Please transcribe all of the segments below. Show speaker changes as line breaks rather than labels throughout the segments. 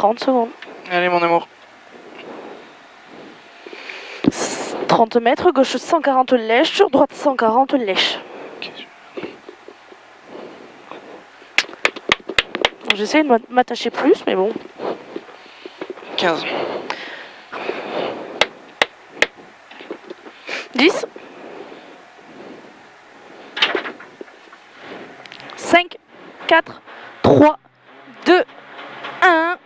30 secondes.
Allez, mon amour.
30 mètres, gauche 140 lèches, sur droite 140 lèches. J'essaie de m'attacher plus, mais bon.
15.
10. 5, 4, 3, 2, 1.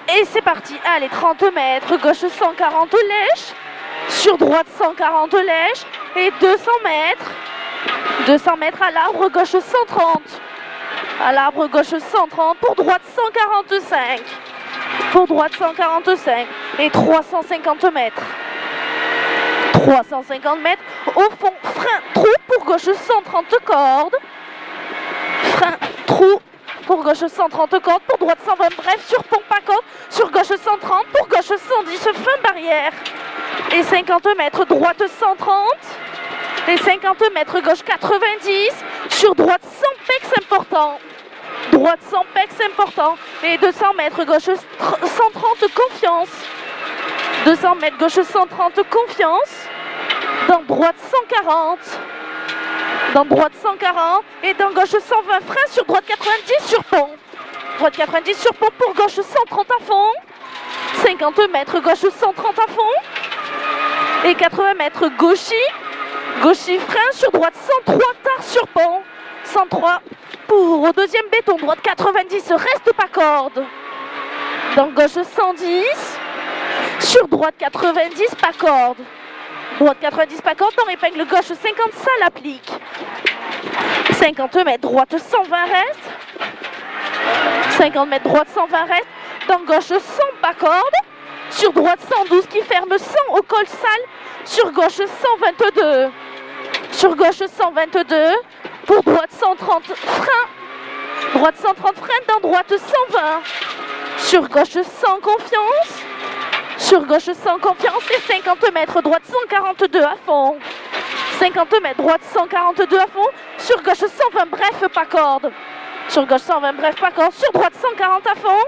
Et c'est parti. Allez, 30 mètres, gauche 140 lèches. Sur droite 140 lèches. Et 200 mètres. 200 mètres à l'arbre, gauche 130. À l'arbre gauche 130, pour droite 145. Pour droite 145. Et 350 mètres. 350 mètres. Au fond, frein, trou pour gauche 130 cordes. Frein, trou pour gauche 130 cordes. Pour droite 120, bref, sur pompe à corde. Sur gauche 130, pour gauche 110, fin barrière. Et 50 mètres, droite 130. Et 50 mètres, gauche 90. Sur droite 100 pecs, important. Droite 100 pecs, important. Et 200 mètres, gauche 130, confiance. 200 mètres, gauche 130, confiance. Dans droite 140. Dans droite 140. Et dans gauche 120, frein. Sur droite 90, sur pont. Droite 90 sur pont pour gauche 130 à fond. 50 mètres, gauche 130 à fond. Et 80 mètres, gauchis. Gauchis, frein. Sur droite 103, tard sur pont. 103 pour au deuxième béton. Droite 90, reste pas corde. Dans gauche 110. Sur droite 90, pas corde. Droite 90, pas corde. Dans épingle gauche 50, ça l'applique. 50 mètres, droite 120 reste. 50 mètres, droite 120 reste. Dans gauche 100, pas corde. Sur droite 112 qui ferme 100 au col sale. Sur gauche 122. Sur gauche 122. Pour droite 130, frein. Droite 130, frein. Dans droite 120. Sur gauche 100, confiance. Sur gauche 100, confiance. Et 50 mètres, droite 142 à fond. 50 mètres, droite 142 à fond. Sur gauche 120, bref, pas corde. Sur gauche 120, bref, pas corde. Sur droite 140 à fond.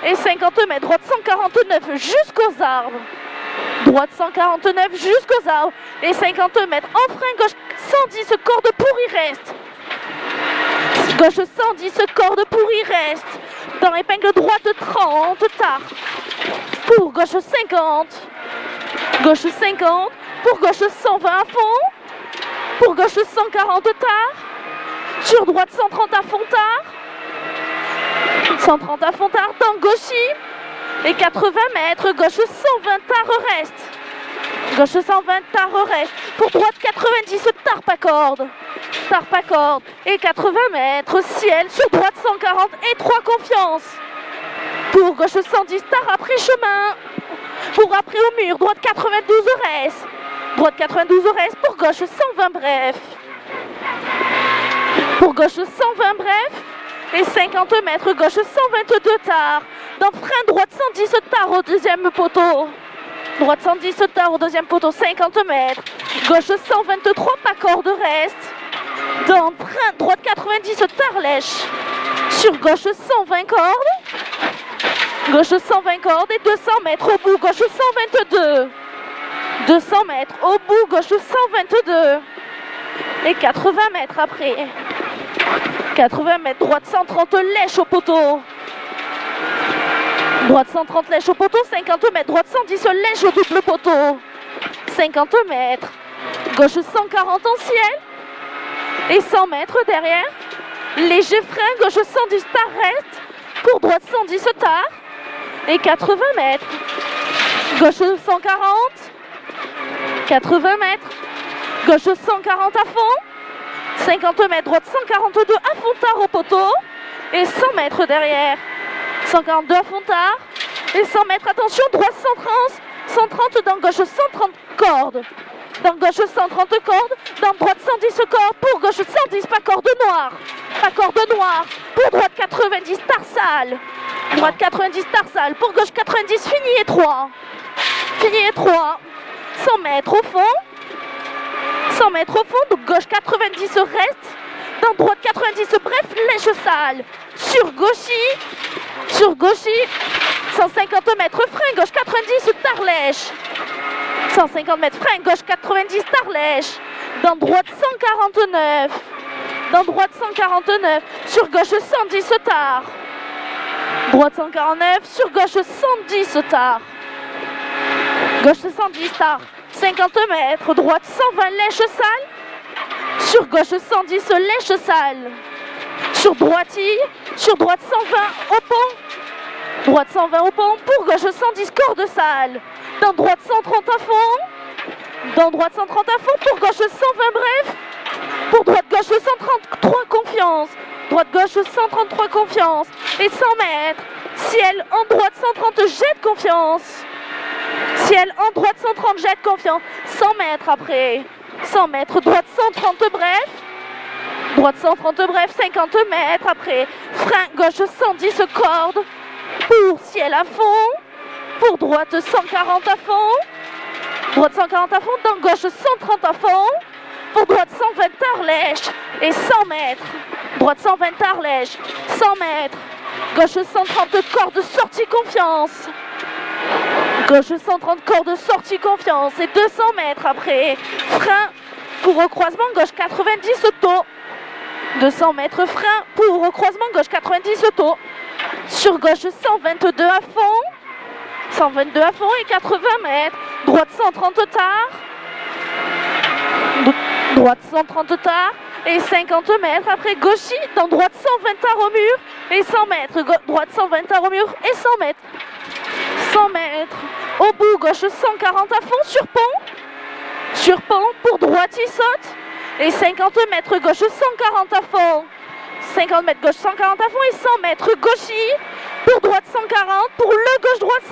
Et 50 mètres, droite 149 jusqu'aux arbres. Droite 149 jusqu'aux arbres. Et 50 mètres en frein, gauche 110, corde pour y reste. Gauche 110, corde pour y reste. Dans épingle droite 30, tard. Pour gauche 50. Gauche 50. Pour gauche 120 à fond. Pour gauche 140 tard. Sur droite 130 à fond tard. 130 à fond tard dans gauchis. Et 80 mètres, gauche 120 tard reste. Gauche 120 tard reste. Pour droite 90 tard pas corde. Tard pas corde. Et 80 mètres, ciel. Sur droite 140 et 3 confiance. Pour gauche 110 tard après chemin. Pour après au mur, droite 92 reste. Droite 92 reste. Pour gauche 120 bref. Pour gauche 120 bref. Et 50 mètres, gauche 122 tard. Dans frein, droite 110 tard au deuxième poteau. Droite 110 tard au deuxième poteau, 50 mètres. Gauche 123, pas corde reste. Dans frein, droite 90 tard lèche. Sur gauche 120 cordes. Gauche 120 cordes et 200 mètres au bout, gauche 122. 200 mètres au bout, gauche 122. Et 80 mètres après. 80 mètres, droite 130 lèche au poteau. Droite 130 lèche au poteau, 50 mètres, droite 110 lèche au double poteau. 50 mètres, gauche 140 en ciel. Et 100 mètres derrière. Léger frein, gauche 110 tard reste. Pour droite 110 tard. Et 80 mètres. Gauche 140. 80 mètres. Gauche 140 à fond. 50 mètres, droite 142 à fond tard au poteau. Et 100 mètres derrière. 142 à fond tard. Et 100 mètres, attention, droite 130. 130 dans gauche 130 cordes. Dans gauche 130 cordes. Dans droite 110 cordes. Pour gauche 110, pas corde noire. Pas corde noire. Pour droite 90, tarsale. Droite 90, tarsale. Pour gauche 90, fini étroit. Fini étroit. 100 mètres au fond. 100 mètres au fond, donc gauche 90 reste. Dans droite 90, bref, lèche sale. Sur gauchis. 150 mètres, frein gauche 90, Tarlèche. 150 mètres, frein gauche 90, Tarlèche. Dans droite 149. Dans droite 149. Sur gauche 110, Tard. Droite 149. Sur gauche 110, Tard. Gauche 110, Tard. 50 mètres. Droite 120, Lèche-Salle. Sur gauche 110, Lèche-Salle. Sur droitille. Sur droite 120 au pont. Droite 120 au pont. Pour gauche 110, Corde-Salle. Dans droite 130 à fond. Dans droite 130 à fond. Pour gauche 120 bref. Pour droite gauche 133 confiance. Droite gauche 133 confiance. Et 100 mètres. Ciel en droite 130 jet de confiance. Ciel en droite 130 jet de confiance. 100 mètres après. 100 mètres. Droite 130 bref. Droite 130 bref. 50 mètres après. Frein gauche 110 corde. Pour ciel à fond. Pour droite 140 à fond. Droite 140 à fond. Dans gauche 130 à fond. Pour droite 120 Tarlèche. Et 100 mètres. Droite 120 Tarlèche. 100 mètres. Gauche 130 corde sortie confiance. Gauche 130 corde sortie confiance. Et 200 mètres après. Frein pour recroisement gauche 90 auto. 200 mètres frein pour recroisement gauche 90 auto. Sur gauche 122 à fond. 122 à fond et 80 mètres. Droite 130 tard. Droite 130 tard. Et 50 mètres après gauchis. Dans droite 120 tard au mur. Et 100 mètres. Droite 120 tard au mur. Et 100 mètres. 100 mètres. Au bout gauche 140 à fond sur pont. Sur pont pour droite il saute. Et 50 mètres gauche 140 à fond. 50 mètres gauche 140 à fond et 100 mètres gauchis. Pour droite 140, pour le gauche-droite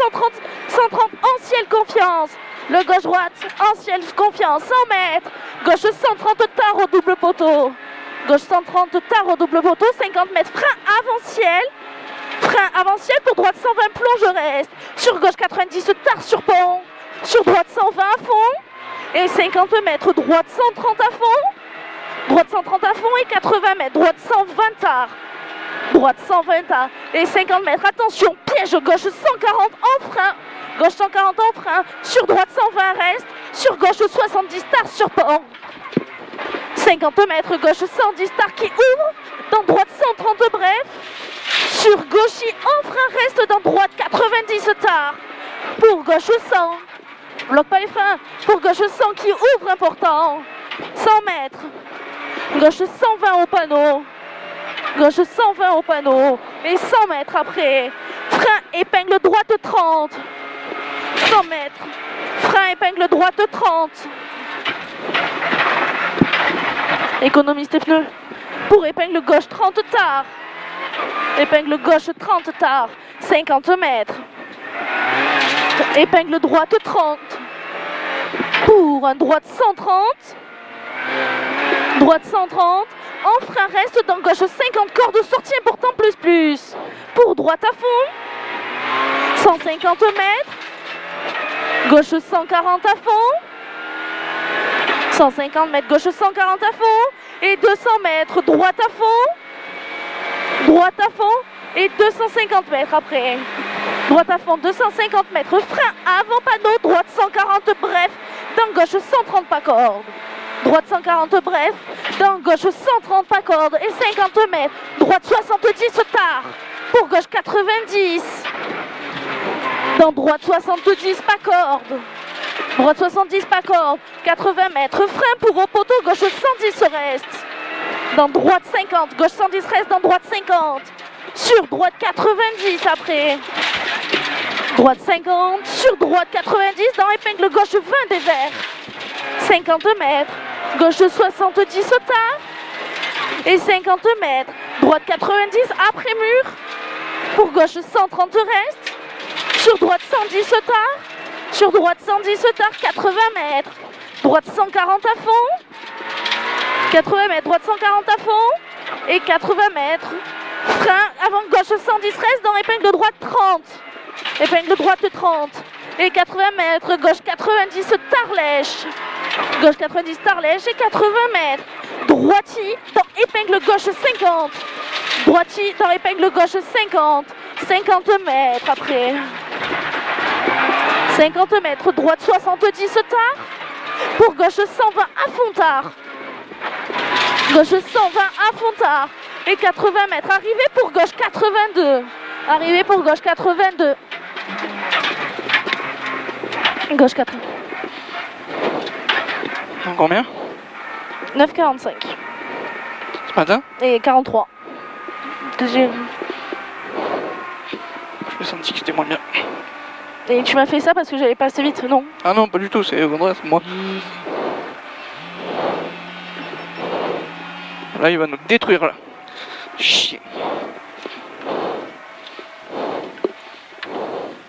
130 en ciel confiance. Le gauche-droite en ciel confiance, 100 mètres. Gauche 130 tard au double poteau. Gauche 130 tard au double poteau, 50 mètres. Frein avant ciel. Frein avant ciel pour droite 120 plonge reste. Sur gauche 90 tard sur pont. Sur droite 120 à fond. Et 50 mètres. Droite 130 à fond. Droite 130 à fond et 80 mètres. Droite 120 tard. Droite 120 tard. Et 50 mètres. Attention, piège gauche 140 en frein. Gauche 140 en frein. Sur droite 120 reste. Sur gauche 70 tard sur pont. 50 mètres. Gauche 110 tard qui ouvre. Dans droite 130 bref. Sur gauchis en frein reste. Dans droite 90 tard. Pour gauche 100. Bloque pas les freins. Pour gauche 100 qui ouvre important. 100 mètres. Gauche 120 au panneau. Gauche 120 au panneau. Et 100 mètres après. Frein épingle droite 30. 100 mètres. Frein épingle droite 30. Économise tes pneus. Pour épingle gauche 30 tard. Épingle gauche 30 tard. 50 mètres. Épingle droite 30. Pour un droite 130. Droite 130. En frein reste dans gauche 50 cordes sortie important plus. Pour droite à fond. 150 mètres. Gauche 140 à fond. 150 mètres. Gauche 140 à fond. Et 200 mètres. Droite à fond. Droite à fond. Et 250 mètres après. Droite à fond, 250 mètres. Frein avant panneau. Droite 140 bref. Dans gauche 130 pas corde. Droite 140 bref. Dans gauche 130 pas corde. Et 50 mètres. Droite 70 tard. Pour gauche 90. Dans droite 70 pas corde. Droite 70 pas corde. 80 mètres. Frein pour au poteau. Gauche 110 reste. Dans droite 50. Gauche 110 reste. Dans droite 50. Sur droite 90 après. Droite 50. Sur droite 90. Dans épingle gauche 20 des verts. 50 mètres. Gauche 70 tard. Et 50 mètres. Droite 90 après mur. Pour gauche 130 reste. Sur droite 110 tard. Sur droite 110 tard. 80 mètres. Droite 140 à fond. 80 mètres. Droite 140 à fond. Et 80 mètres. Frein avant gauche 110 reste. Dans épingle droite 30. Épingle droite 30. Et 80 mètres. Gauche 90 Tarlèche. Gauche 90 Tarlèche et 80 mètres. Droiti dans épingle gauche 50. Droiti dans épingle gauche 50. 50 mètres après. 50 mètres, droite 70 tard. Pour gauche 120 à Fontard. Gauche 120 à Fontard. Et 80 mètres. Arrivée pour gauche 82. Arrivée pour gauche 82. Gauche 80.
Combien?
9,45.
Ce matin?
Et 43. J'ai-
Je me senti que c'était moins bien.
Et tu m'as fait ça parce que j'allais pas assez vite, non?
Ah non, pas du tout, c'est au contraire, c'est moi. Là, il va nous détruire là. Chier.